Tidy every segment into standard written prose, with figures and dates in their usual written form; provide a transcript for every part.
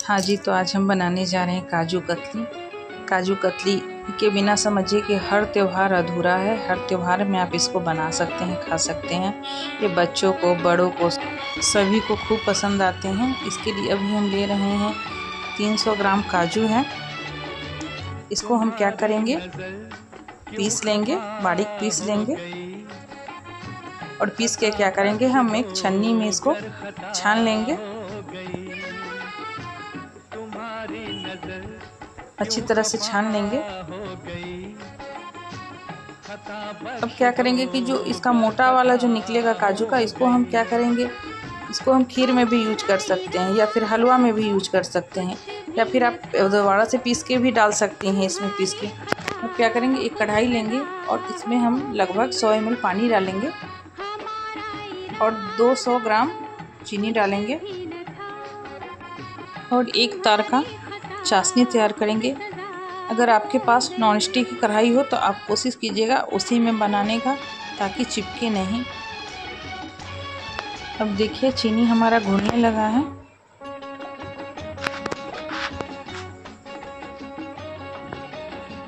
हाँ जी, तो आज हम बनाने जा रहे हैं काजू कतली। काजू कतली के बिना समझिए कि हर त्यौहार अधूरा है। हर त्यौहार में आप इसको बना सकते हैं, खा सकते हैं। ये बच्चों को, बड़ों को, सभी को खूब पसंद आते हैं। इसके लिए अभी हम ले रहे हैं 300 ग्राम काजू है। इसको हम क्या करेंगे, पीस लेंगे, बारीक पीस लेंगे और पीस के क्या करेंगे, हम एक छन्नी में इसको छान लेंगे। अच्छी तरह से छान लेंगे। अब क्या करेंगे कि जो इसका मोटा वाला जो निकलेगा काजू का, इसको हम क्या करेंगे, इसको हम खीर में भी यूज कर सकते हैं या फिर हलवा में भी यूज कर सकते हैं, या फिर आप दोबारा से पीस के भी डाल सकते हैं इसमें पीस के। अब क्या करेंगे, एक कढ़ाई लेंगे और इसमें हम लगभग 100 ml पानी डालेंगे और 200 ग्राम चीनी डालेंगे और एक तार का चाशनी तैयार करेंगे। अगर आपके पास नॉन स्टिक की कढ़ाई हो तो आप कोशिश कीजिएगा उसी में बनाने का, ताकि चिपके नहीं। अब देखिए चीनी हमारा घुलने लगा है।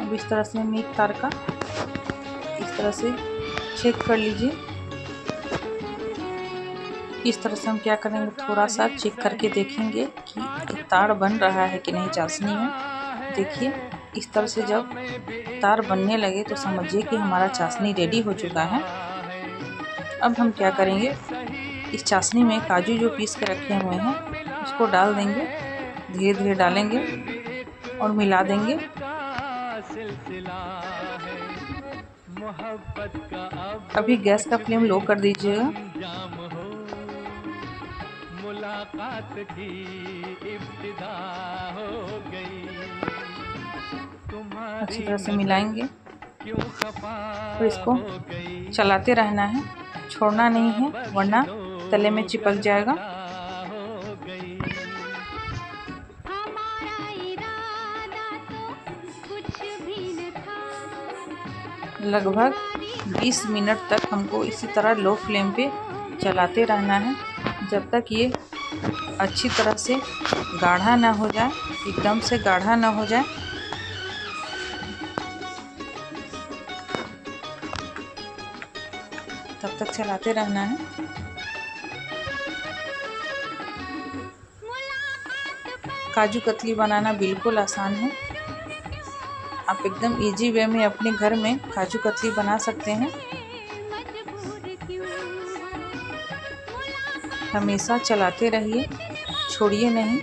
अब इस तरह से हम एक तार का इस तरह से चेक कर लीजिए। इस तरह से हम क्या करेंगे, थोड़ा सा चेक करके देखेंगे कि तार बन रहा है कि नहीं चाशनी में। देखिए इस तरह से जब तार बनने लगे तो समझिए कि हमारा चाशनी रेडी हो चुका है। अब हम क्या करेंगे, इस चाशनी में काजू जो पीस के रखे हुए हैं उसको डाल देंगे, धीरे धीरे डालेंगे और मिला देंगे। अभी गैस का फ्लेम लो कर दीजिएगा। अच्छी तरह से मिलाएंगे और इसको चलाते रहना है, छोड़ना नहीं है वरना तले में चिपक जाएगा। लगभग 20 मिनट तक हमको इसी तरह लो फ्लेम पे चलाते रहना है, जब तक ये अच्छी तरह से गाढ़ा ना हो जाए, एकदम से गाढ़ा ना हो जाए। तब तक चलाते रहना है। काजू कतली बनाना बिल्कुल आसान है। आप एकदम इजी वे में अपने घर में काजू कतली बना सकते हैं। हमेशा चलाते रहिए, छोड़िए नहीं।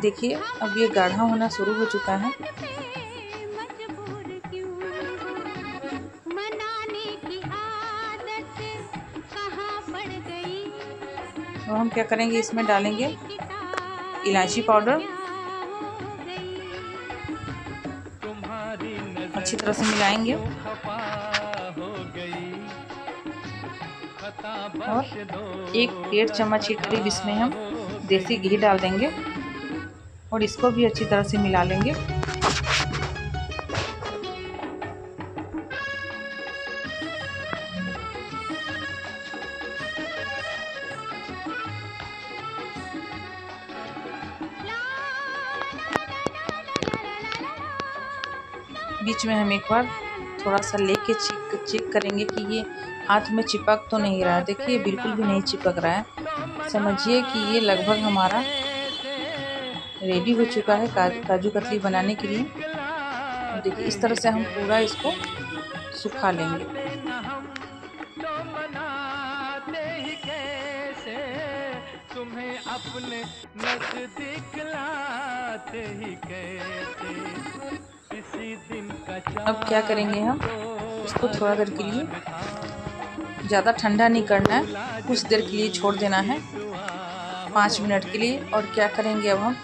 देखिए अब ये गाढ़ा होना शुरू हो चुका है। अब हम क्या करेंगे, इसमें डालेंगे इलायची पाउडर, अच्छी तरह से मिलाएंगे और 1 चम्मच के करीब इसमें हम देसी घी डाल देंगे और इसको भी अच्छी तरह से मिला लेंगे। बीच में हम एक बार थोड़ा सा लेके चेक करेंगे कि ये हाथ में चिपक तो नहीं रहा है। देखिए बिल्कुल भी नहीं चिपक रहा है। समझिए कि ये लगभग हमारा रेडी हो चुका है काजू कतली बनाने के लिए। देखिए इस तरह से हम पूरा इसको सुखा लेंगे। अब क्या करेंगे, हम इसको थोड़ा देर के लिए, ज़्यादा ठंडा नहीं करना है, कुछ देर के लिए छोड़ देना है, 5 मिनट के लिए। और क्या करेंगे, अब हम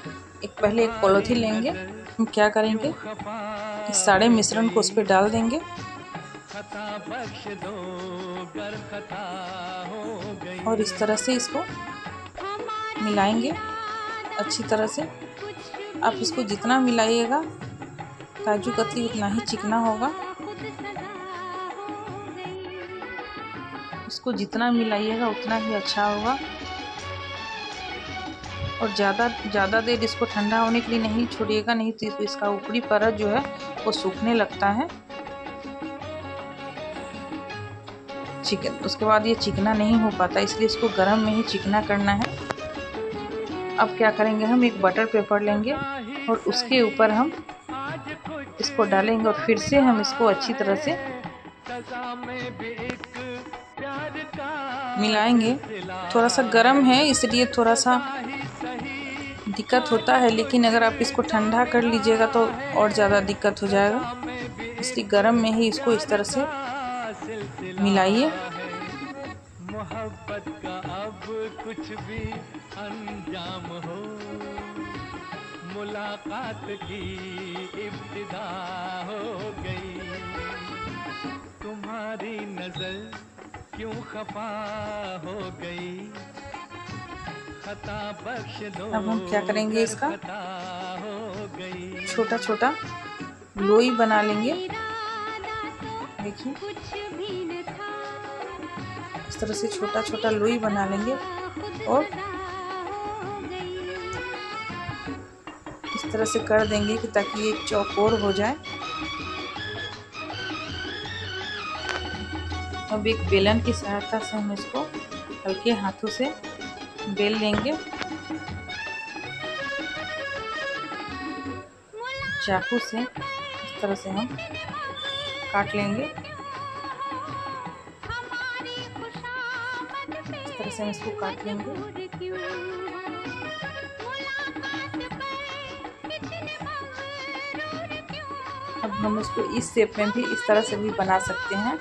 पहले एक पॉलीथीन लेंगे। हम क्या करेंगे, इस सारे मिश्रण को उस पर डाल देंगे और इस तरह से इसको मिलाएंगे अच्छी तरह से। आप इसको जितना मिलाइएगा काजू कतली उतना ही चिकना होगा। इसको जितना मिलाइएगा उतना ही अच्छा होगा। और ज़्यादा देर इसको ठंडा होने के लिए नहीं छोड़िएगा, नहीं तो इसका ऊपरी परत जो है वो सूखने लगता है चिकन। उसके बाद ये चिकना नहीं हो पाता, इसलिए इसको गरम में ही चिकना करना है। अब क्या करेंगे, हम एक बटर पेपर लेंगे और उसके ऊपर हम इसको डालेंगे और फिर से हम इसको अच्छी तरह से मिलाएंगे। थोड़ा सा गर्म है इसलिए थोड़ा सा दिक्कत होता है, लेकिन अगर आप इसको ठंडा कर लीजिएगा तो और ज़्यादा दिक्कत हो जाएगा, इसलिए गर्म में ही इसको इस तरह से मिलाइए। मोहब्बत का अब कुछ भी अंजाम हो, मुलाकात की इब्तिदा हो गई, तुम्हारी नजर क्यों खफा हो गई, खता बख्श दो। अब हम क्या करेंगे, इसका छोटा छोटा लोई बना लेंगे। देखिए इस तरह से छोटा छोटा लोई बना लेंगे और इस तरह से कर देंगे कि ताकि एक चौकोर हो जाए। अब एक बेलन की सहायता से हम इसको हल्के हाथों से बेल लेंगे। चाकू से इस तरह से हम काट लेंगे। इस तरह से हम इसको काट लेंगे। अब हम इसको इस शेप में भी इस तरह से भी बना सकते हैं।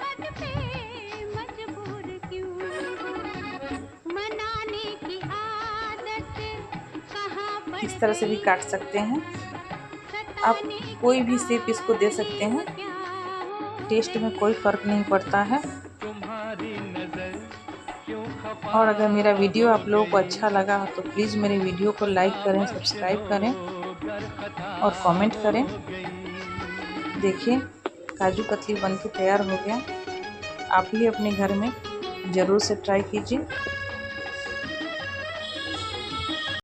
इस तरह से भी काट सकते हैं। आप कोई भी शेप इसको दे सकते हैं, टेस्ट में कोई फ़र्क नहीं पड़ता है। और अगर मेरा वीडियो आप लोगों को अच्छा लगा तो प्लीज़ मेरे वीडियो को लाइक करें, सब्सक्राइब करें और कमेंट करें। देखिए काजू कतली बनके तैयार हो गया। आप भी अपने घर में ज़रूर से ट्राई कीजिए।